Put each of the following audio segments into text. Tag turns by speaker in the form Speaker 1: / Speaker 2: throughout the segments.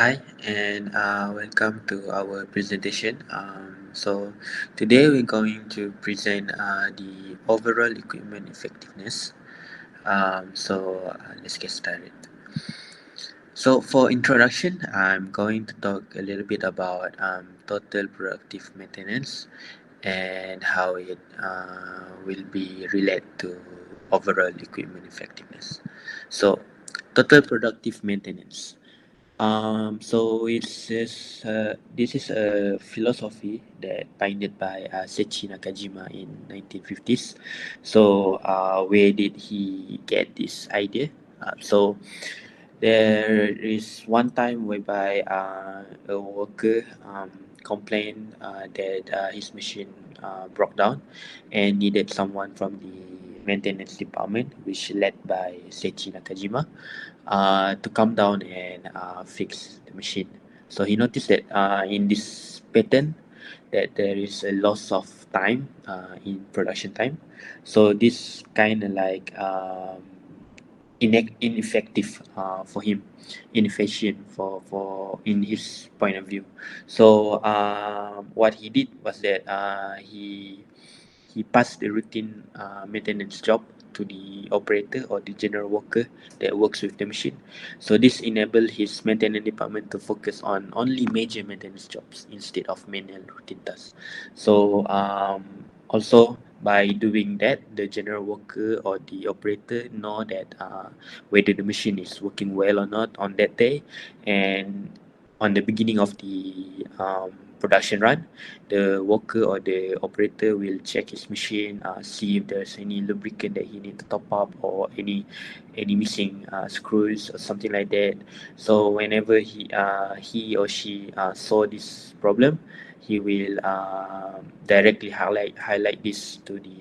Speaker 1: Hi, and welcome to our presentation. Today we're going to present the overall equipment effectiveness. Let's get started. So, for introduction, I'm going to talk a little bit about total productive maintenance and how it will be related to overall equipment effectiveness. So, total productive maintenance. This is a philosophy that pioneered by Seiji Nakajima in 1950s. Where did he get this idea? There is one time whereby a worker complained that his machine broke down and needed someone from the maintenance department, which led by Seiji Nakajima, to come down and fix the machine. So he noticed that in this pattern that there is a loss of time in production time. So this kind of like ineffective for him, inefficient for in his point of view. What he did was that he passed the routine maintenance job to the operator or the general worker that works with the machine. So this enabled his maintenance department to focus on only major maintenance jobs instead of manual routine tasks. Also by doing that, the general worker or the operator know that whether the machine is working well or not on that day, and on the beginning of the production run, the worker or the operator will check his machine, see if there's any lubricant that he need to top up or any missing screws or something like that. So whenever he or she saw this problem, he will directly highlight this to the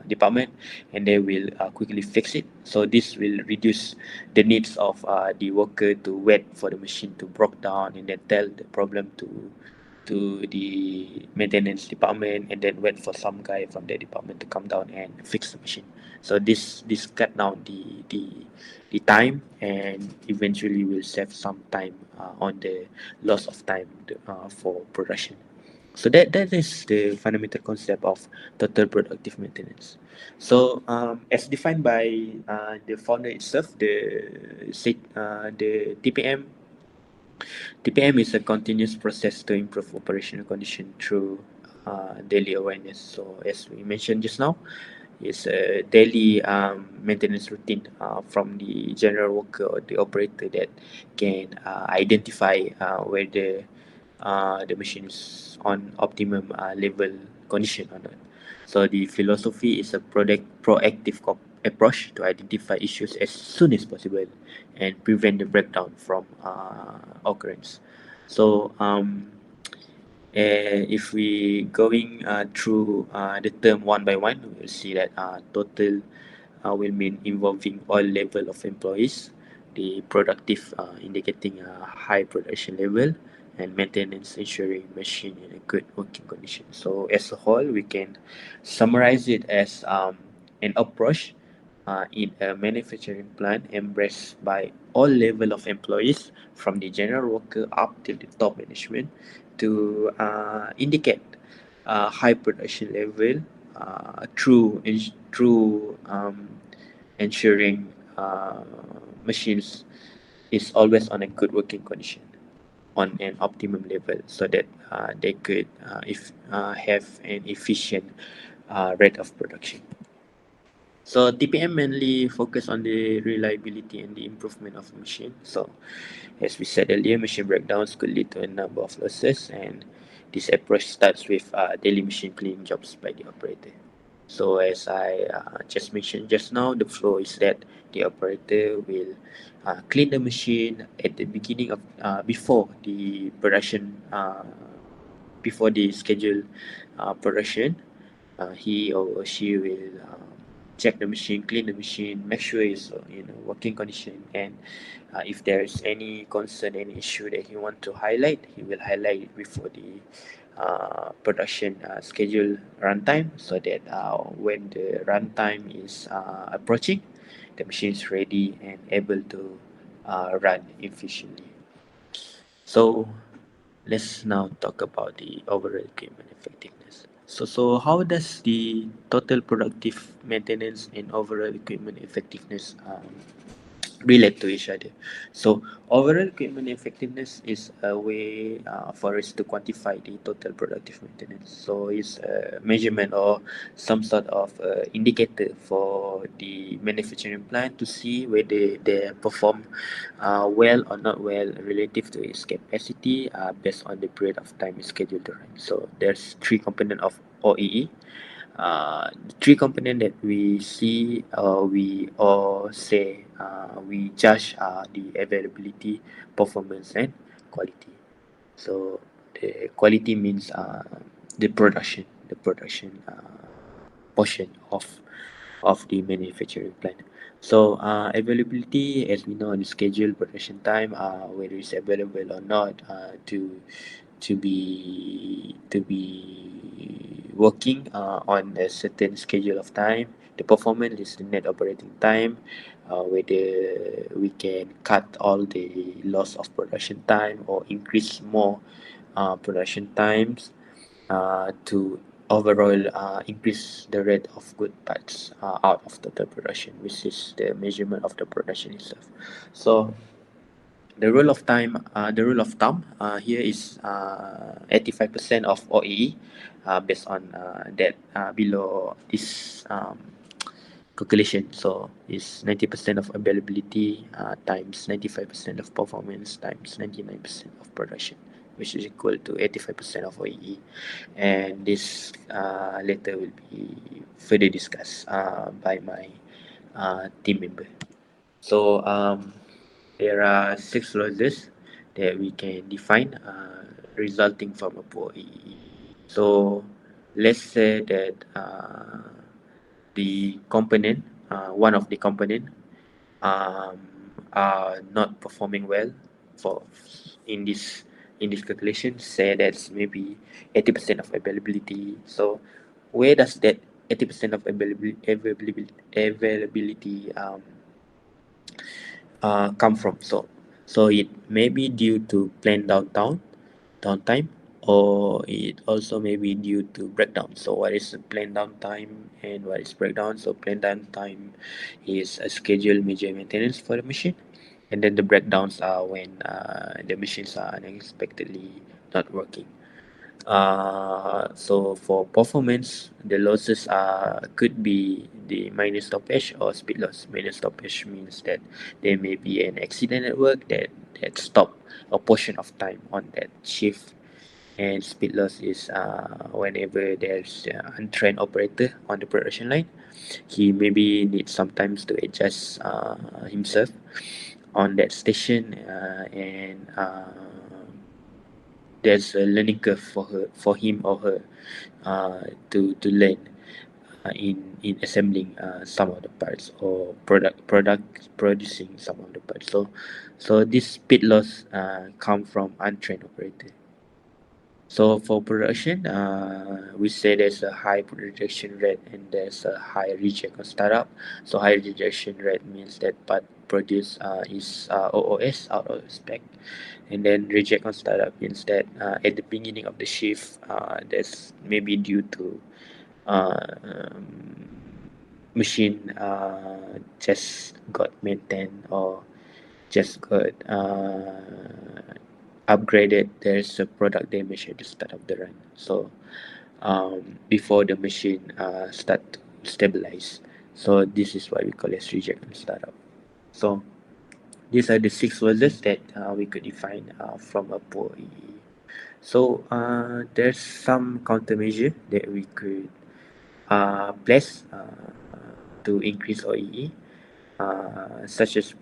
Speaker 1: department, and they will quickly fix it. So this will reduce the needs of the worker to wait for the machine to break down and then tell the problem to the maintenance department and then wait for some guy from the department to come down and fix the machine. So this cut down the time and eventually will save some time on the loss of time for production. So that is the fundamental concept of total productive maintenance. As defined by the founder itself, the TPM is a continuous process to improve operational condition through daily awareness. So as we mentioned just now, it's a daily maintenance routine from the general worker or the operator that can identify whether the machine is on optimum level condition or not. So the philosophy is a proactive approach to identify issues as soon as possible and prevent the breakdown from occurrence. So if we going through the term one by one, we'll see that total will mean involving all level of employees, the productive indicating a high production level, and maintenance ensuring machine in a good working condition. So as a whole, we can summarize it as an approach in a manufacturing plant embraced by all level of employees from the general worker up to the top management to indicate high production level through ensuring machines is always on a good working condition on an optimum level so that they could if have an efficient rate of production. So TPM mainly focus on the reliability and the improvement of the machine. So as we said earlier, machine breakdowns could lead to a number of losses, and this approach starts with daily machine cleaning jobs by the operator. So as I just mentioned just now, the flow is that the operator will clean the machine at the beginning of before the production, before the scheduled production. He or she will check the machine, clean the machine, make sure it's in a working condition, and if there is any concern, any issue that he want to highlight, he will highlight it before the production schedule runtime, so that when the runtime is approaching, the machine is ready and able to run efficiently. So let's now talk about the overall equipment effectiveness. So how does the total productive maintenance and overall equipment effectiveness relate to each other? So overall equipment effectiveness is a way for us to quantify the total productive maintenance. So it's a measurement or some sort of indicator for the manufacturing plant to see whether they perform well or not well relative to its capacity based on the period of time it's scheduled to run. So there's three component of OEE. The three component that we see, we all say, we judge the availability, performance, and quality. So the quality means the production portion of the manufacturing plant. So availability, as we know, the schedule, production time, whether it's available or not, to be working on a certain schedule of time. The performance is the net operating time, whether we can cut all the loss of production time or increase more production times to overall increase the rate of good parts out of total production, which is the measurement of the production itself. So the rule of thumb here is 85% of OEE, based on that below this calculation. So it's 90% of availability times 95% of performance times 99% of production, which is equal to 85% of OEE. And this later will be further discussed by my team member. So there are six losses that we can define resulting from a poor OEE. So let's say that the component, one of the component, um, are not performing well for in this in this calculation. Say that's maybe 80% of availability. So where does that 80% of availability come from? So it may be due to plant downtime, or it also may be due to breakdown. So what is planned downtime and what is breakdown? So planned downtime is a scheduled major maintenance for the machine, and then the breakdowns are when the machines are unexpectedly not working. So for performance, the losses could be the minor stoppage or speed loss. Minor stoppage means that there may be an accident at work that stop a portion of time on that shift, and speed loss is whenever there's an untrained operator on the production line. He maybe needs sometimes to adjust himself on that station, and there's a learning curve for him or her to learn in assembling some of the parts, or product producing some of the parts. So this speed loss come from untrained operator. So for production, we say there's a high rejection rate and there's a high reject on startup. So high rejection rate means that part produced is OOS, out of spec, and then reject on startup means that at the beginning of the shift, that's maybe due to uh, um, machine just got maintained or just got upgraded. There's a product damage at the start of the run. So before the machine start to stabilize. So this is why we call as reject and startup. So these are the six losses that we could define from a poor EE. So there's some countermeasure that we could place to increase OEE, such as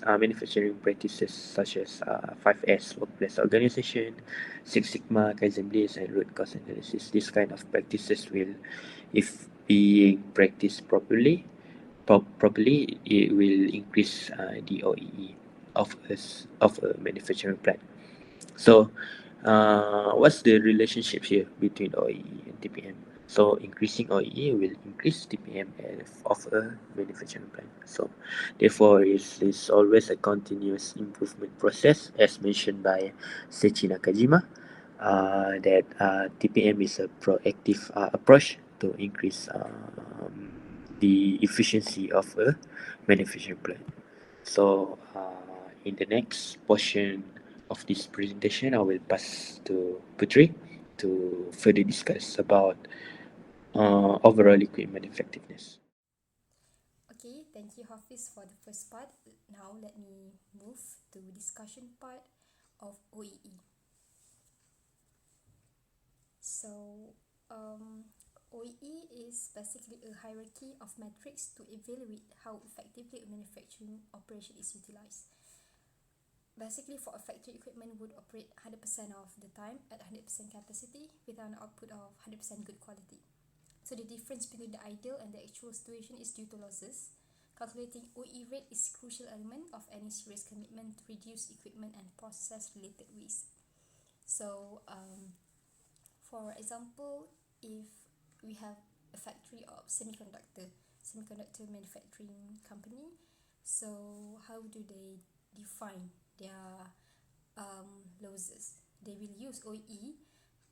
Speaker 1: manufacturing practices such as 5S, workplace organization, Six Sigma, Kaizen Bliss, and root cause analysis. This kind of practices will, if being practiced properly, it will increase the OEE of a manufacturing plant. So, what's the relationship here between OEE and TPM? So increasing OEE will increase TPM of a manufacturing plant. So therefore, it's always a continuous improvement process, as mentioned by Seiji Nakajima, that TPM is a proactive approach to increase the efficiency of a manufacturing plant. So in the next portion of this presentation, I will pass to Putri to further discuss about overall equipment effectiveness.
Speaker 2: Okay, thank you Hafiz for the first part. Now let me move to discussion part of OEE. So, OEE is basically a hierarchy of metrics to evaluate how effectively a manufacturing operation is utilized. Basically, for a factory, equipment would operate 100% of the time at 100% capacity with an output of 100% good quality. So the difference between the ideal and the actual situation is due to losses. Calculating OE rate is a crucial element of any serious commitment to reduce equipment and process related waste. So, for example, if we have a factory of semiconductor manufacturing company, so how do they define their losses? They will use OE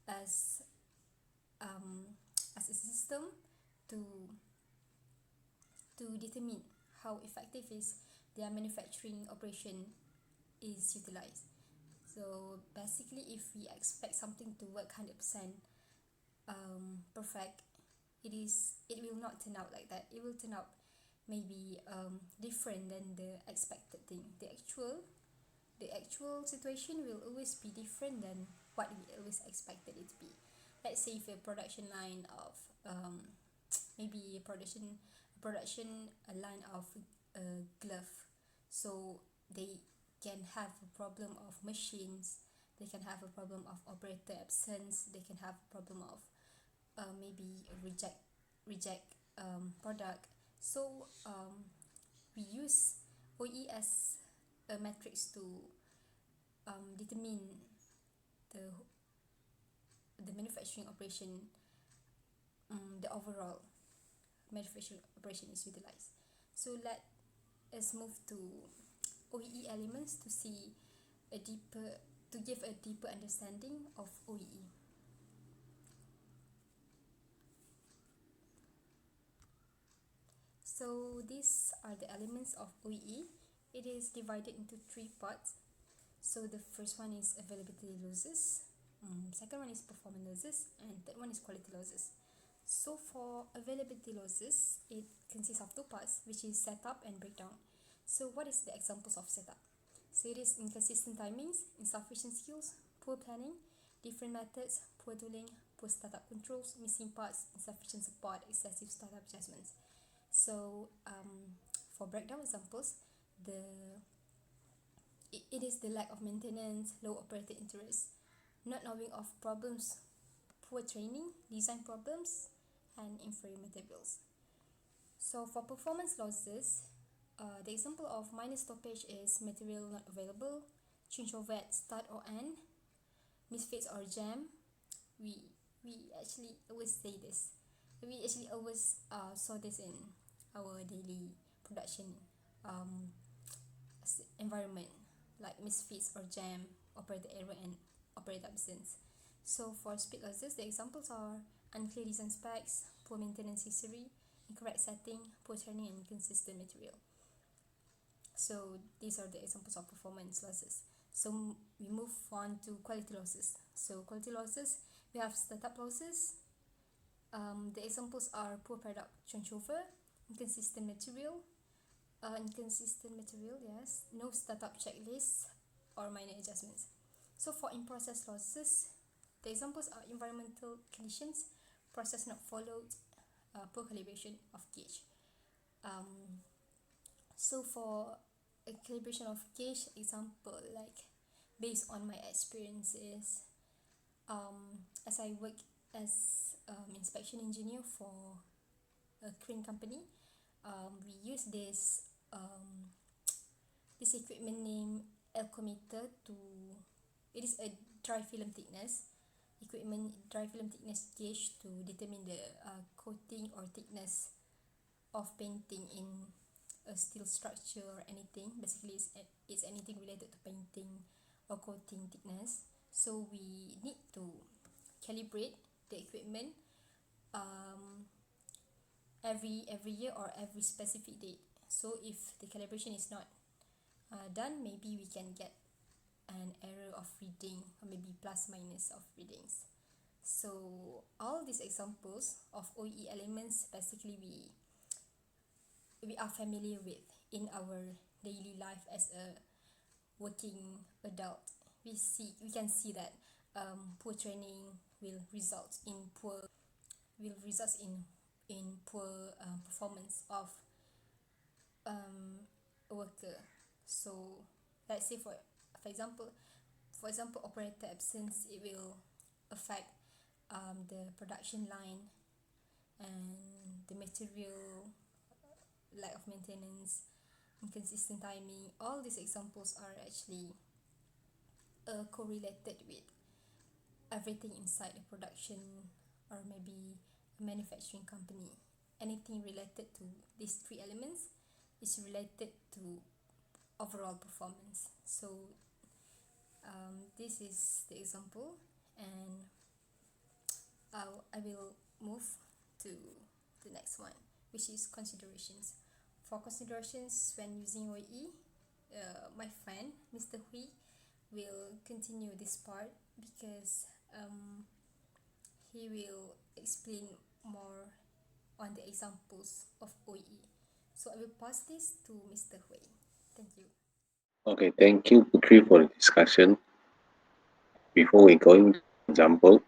Speaker 2: as as a system to determine how effective is their manufacturing operation is utilized. So basically, if we expect something to work 100% perfect, it will not turn out like that. It will turn out maybe different than the expected thing. The actual situation will always be different than what we always expected it to be. Let's say if a production line of maybe a production a line of a glove, so they can have a problem of machines, they can have a problem of operator absence, they can have a problem of maybe a reject product. So we use OE as a matrix to determine the manufacturing operation, the overall manufacturing operation is utilized. So let us move to OEE elements to see a deeper to give a deeper understanding of OEE. So these are the elements of OEE. It is divided into three parts. So the first one is availability losses, second one is performance losses, and third one is quality losses. So for availability losses, it consists of two parts, which is setup and breakdown. So what is the examples of setup? So it is inconsistent timings, insufficient skills, poor planning, different methods, poor tooling, poor startup controls, missing parts, insufficient support, excessive startup adjustments. So for breakdown examples, the it is the lack of maintenance, low operator interest, not knowing of problems, poor training, design problems, and inferior materials. So for performance losses, the example of minor stoppage is material not available, changeover at start or end, misfits or jam. We we actually always say this. We actually always saw this in our daily production um, environment, like misfits or jam, operator error, and operator absence. So for speed losses, the examples are unclear design specs, poor maintenance history, incorrect setting, poor turning, and inconsistent material. So these are the examples of performance losses. So we move on to quality losses. So quality losses, we have startup losses. The examples are poor product changeover, inconsistent material, yes, no startup checklist or minor adjustments. So for in-process losses, the examples are environmental conditions, process not followed, poor calibration of gauge. So for a calibration of gauge example, like based on my experiences, as I work as inspection engineer for a crane company, we use this equipment named alcometer to, it is a dry film thickness equipment dry film thickness gauge to determine the coating or thickness of painting in a steel structure or anything. Basically, it's anything related to painting or coating thickness. So we need to calibrate the equipment um, every year or every specific date. So if the calibration is not done, maybe we can get an error of reading or maybe plus minus of readings. So all these examples of OEE elements basically we are familiar with in our daily life as a working adult. We can see that poor training will result in poor performance of a worker. So let's say for example operator absence, it will affect the production line and the material, lack of maintenance, inconsistent timing. All these examples are actually correlated with everything inside the production or maybe a manufacturing company. Anything related to these three elements is related to overall performance. So this is the example, and I will move to the next one, which is considerations. For considerations when using OEE, my friend Mr. Hui will continue this part because he will explain more on the examples of OEE. So I will pass this to Mr. Hui. Thank you.
Speaker 3: Okay, thank you, Putri, for the discussion. Before we go into example,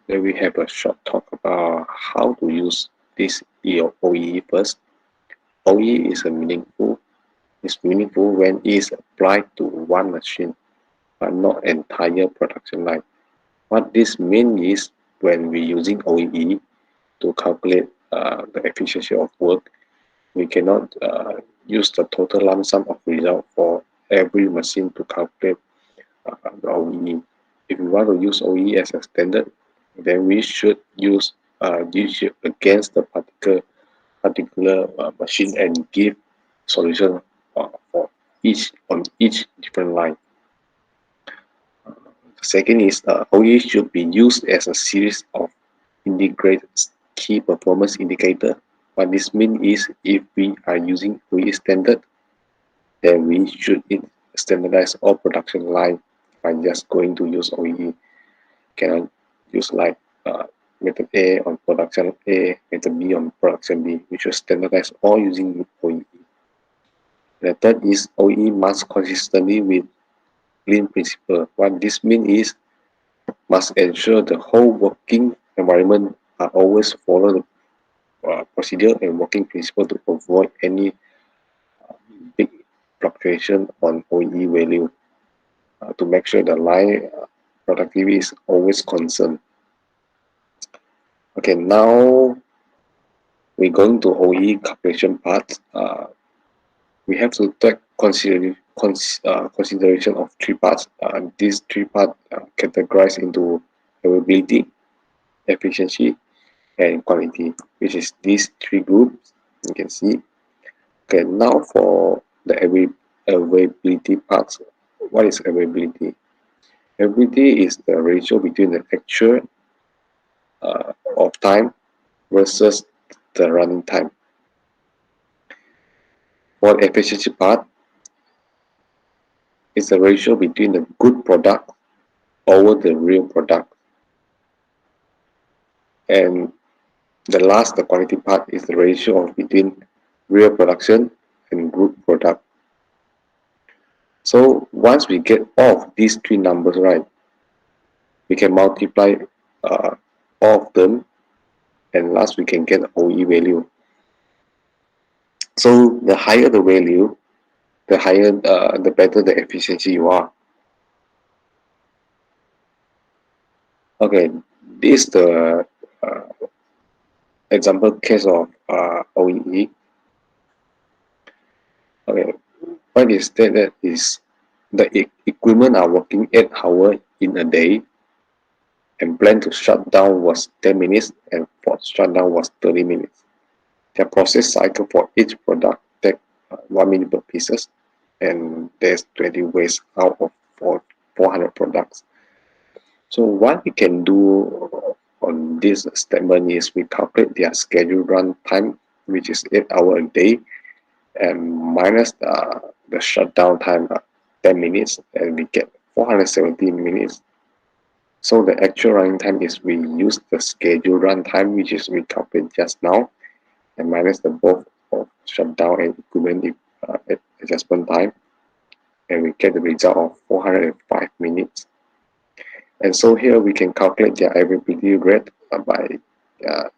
Speaker 3: let me have a short talk about how to use this OEE first. OEE is meaningful when it is applied to one machine, but not entire production line. What this means is when we're using OEE to calculate the efficiency of work, we cannot use the total lump sum of result for every machine to calculate the OEE. If we want to use OEE as a standard, then we should use against the particular machine and give solution for each different line. Second is OEE should be used as a series of integrated key performance indicator. What this means is if we are using OEE standard, then we should standardize all production line by just going to use OEE. Cannot use like method A on production A, method B on production B. We should standardize all using OEE. The third is OEE must consistently with lean principle. What this means is must ensure the whole working environment are always follow the procedure and working principle to avoid any big fluctuation on OEE value to make sure the line productivity is always concerned. Okay, now we're going to OEE calculation part. We have to take consideration of three parts. These three parts categorized into availability, efficiency, and quality, which is these three groups. You can see. Okay, now for the availability parts. What is availability? Availability is the ratio between the actual of time versus the running time. For the efficiency part, it's the ratio between the good product over the real product. And the quality part, is the ratio of between real production and good product. So once we get all of these three numbers right, we can multiply all of them, and last we can get the OE value. So the higher the value, the better the efficiency you are. Okay, this is the example case of OEE. Okay, what is that is the equipment are working 8 hours in a day, and plan to shut down was 10 minutes and for shutdown was 30 minutes. Their process cycle for each product take 1 minute per pieces, and there's 20 ways out of 400 products. So what we can do on this statement is we calculate their scheduled run time, which is 8 hours a day, and minus the shutdown time 10 minutes, and we get 417 minutes. So the actual running time is we use the scheduled run time, which is we calculate just now, and minus the both of shutdown and equivalent adjustment time, and we get the result of 405 minutes. And so here we can calculate their availability rate by uh,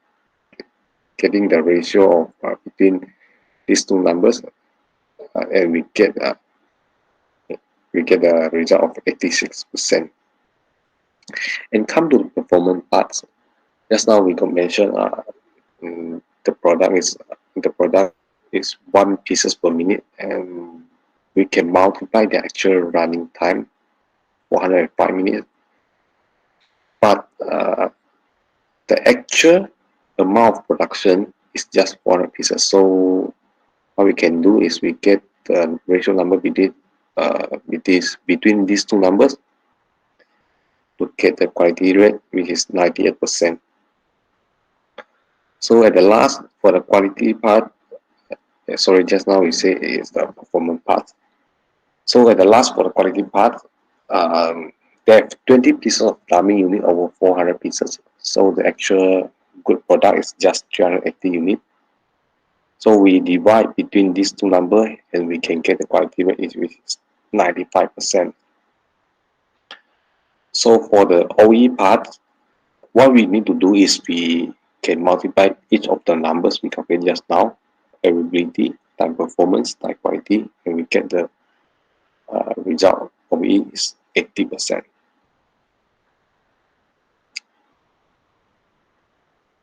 Speaker 3: getting the ratio of between these two numbers, and we get a result of 86%. And come to the performance parts. Just now we got mentioned the product is 1 pieces per minute, and we can multiply the actual running time 405 minutes, but the actual amount of production is just 400 pieces. So what we can do is we get the ratio number between these two numbers to get the quality rate, which is 98%. So at the last, for the quality part, sorry, just now we say is the performance part. So at the last, for the quality part, they have 20 pieces of plumbing unit over 400 pieces. So the actual good product is just 380 unit. So we divide between these two numbers and we can get the quality rate, which is 95%. So for the OE part, what we need to do is we can multiply each of the numbers we calculated just now, availability, time performance, time quality, and we get the result of it is 80%.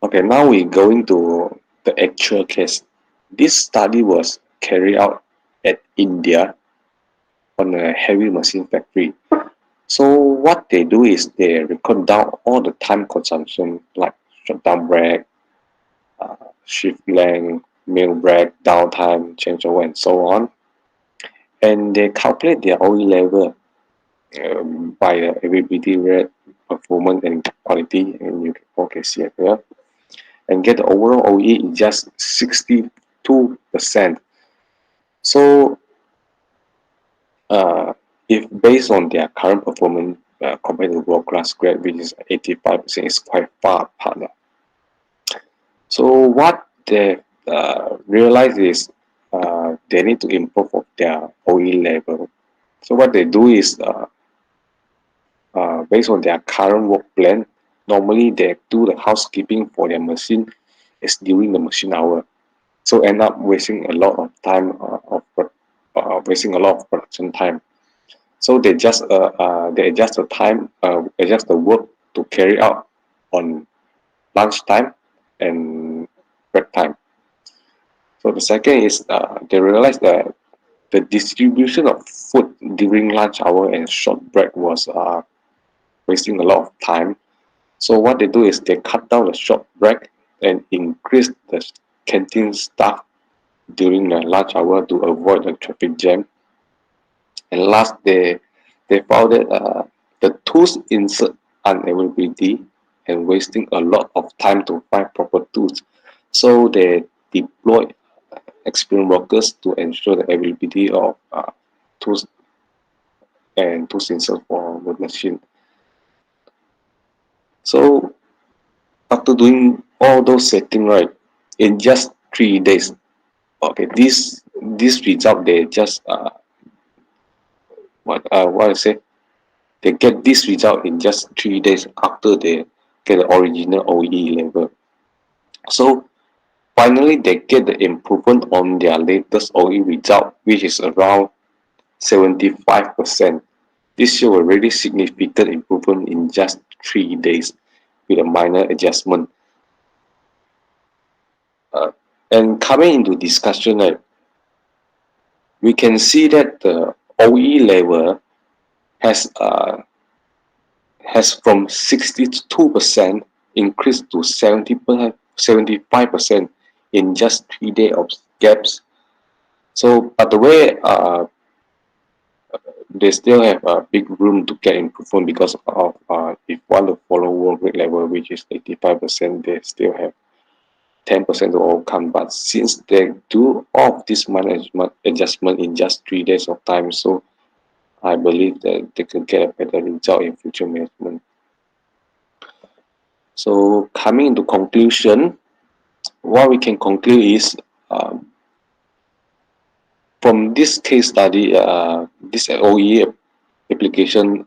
Speaker 3: Okay, now we go into the actual case. This study was carried out at India on a heavy machine factory. So what they do is they record down all the time consumption like shutdown break, shift length, meal break, downtime, changeover, and so on. And they calculate their OE level by the availability rate, performance, and quality. And you can see it here. And get the overall OE is just 62%. So if based on their current performance compared to world-class grade, which is 85%, is quite far apart. So what they realize is they need to improve of their OE level. So what they do is based on their current work plan, normally they do the housekeeping for their machine is during the machine hour. So end up wasting a lot of time wasting a lot of production time. So they adjust the time, adjust the work to carry out on lunch time and break time. So the second is they realize that the distribution of food during lunch hour and short break was wasting a lot of time. So what they do is they cut down the short break and increase the canteen staff during the lunch hour to avoid the traffic jam. And last, they found that the tools insert unavailability and wasting a lot of time to find proper tools. So they deploy experienced workers to ensure the availability of tools and tools insert for the machine. So after doing all those settings right, in just 3 days, okay, this result they just what I say, they get this result in just 3 days after they get the original OEE level. So finally they get the improvement on their latest OEE result, which is around 75%. This shows a really significant improvement in just 3 days with a minor adjustment. Uh, and coming into discussion, we can see that the OE level has has from 62% increased to 75% in just 3 days of gaps. So, but the way they still have a big room to get improvement because of if one to follow world rate level, which is 85%, they still have 10% to overcome. But since they do all of this management adjustment in just 3 days of time, so I believe that they can get a better result in future management. So coming into conclusion, what we can conclude is from this case study, this OE application,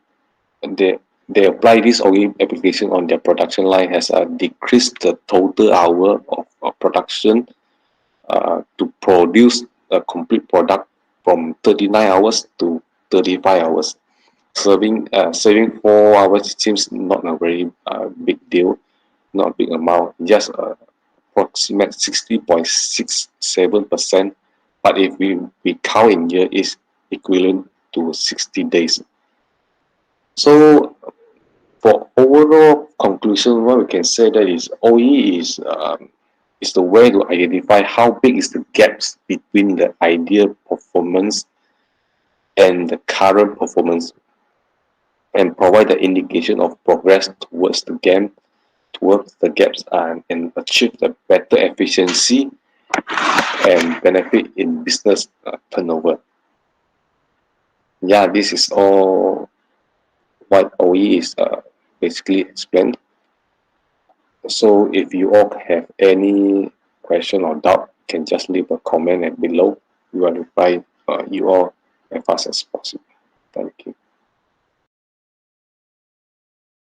Speaker 3: they they apply this OE application on their production line has decreased the total hour of production to produce a complete product from 39 hours to 35 hours. Saving 4 hours seems not a very big deal, not a big amount, just approximate 60.67%. But if we count in year, is equivalent to 60 days. So for overall conclusion, what we can say that is OE is the way to identify how big is the gaps between the ideal performance and the current performance, and provide the indication of progress towards the gaps, and achieve the better efficiency and benefit in business turnover. Yeah, this is all what OE is basically explained. So if you all have any question or doubt, you can just leave a comment below. We will reply you all as fast as possible. Thank you.